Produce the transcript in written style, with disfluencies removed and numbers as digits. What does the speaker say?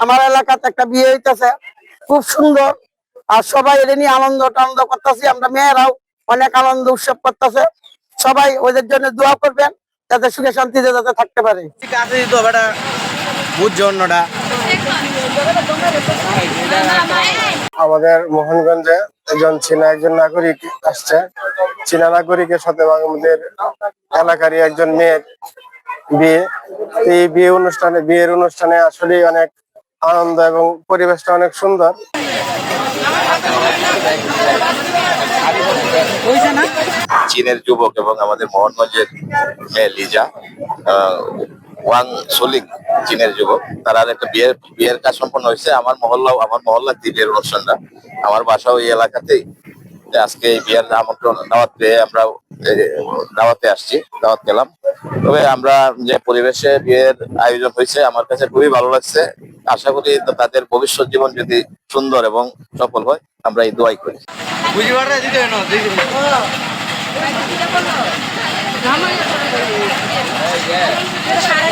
আমার এলাকাতে একটা বিয়ে হইতেছে, খুব সুন্দর। আর সবাই এটা নিয়ে আনন্দ টানন্দ করতেছি, আমরা মেয়েরাও অনেক আনন্দ উৎসব করতেছে। সবাই ওদের জন্য দোয়া করবেন যাতে সুখে শান্তিতে যাতে থাকতে পারে। আমাদের মোহনগঞ্জে একজন নাগরিক আসছে। চীনা নাগরিকের সাথে আমাদের এলাকারই একজন মেয়ের বিয়ে। এই বিয়ের অনুষ্ঠানে আসলে অনেক আনন্দ এবং পরিবেশটা অনেক সুন্দর। চীনের যুবক এবং আমাদের মোহনগঞ্জের মেয়ে লিজা ওয়াং সোলিং, চীনের যুবক, তারা একটা বিয়ের কাজ সম্পন্ন হয়েছে আমার মহল্লা বিয়ের অনুষ্ঠানটা। আমার বাসা ওই এলাকাতেই। আজকে এই বিয়ের আমন্ত্রণ দাওয়াত পেয়ে আমরা দাওয়াতে আসছি, দাওয়াত পেলাম। তবে আমরা যে পরিবেশে বিয়ের আয়োজন হয়েছে আমার কাছে খুবই ভালো লাগছে। আশা করি তাদের ভবিষ্যৎ জীবন যদি সুন্দর এবং সফল হয়, আমরা এই দোয়াই করি। বুঝতে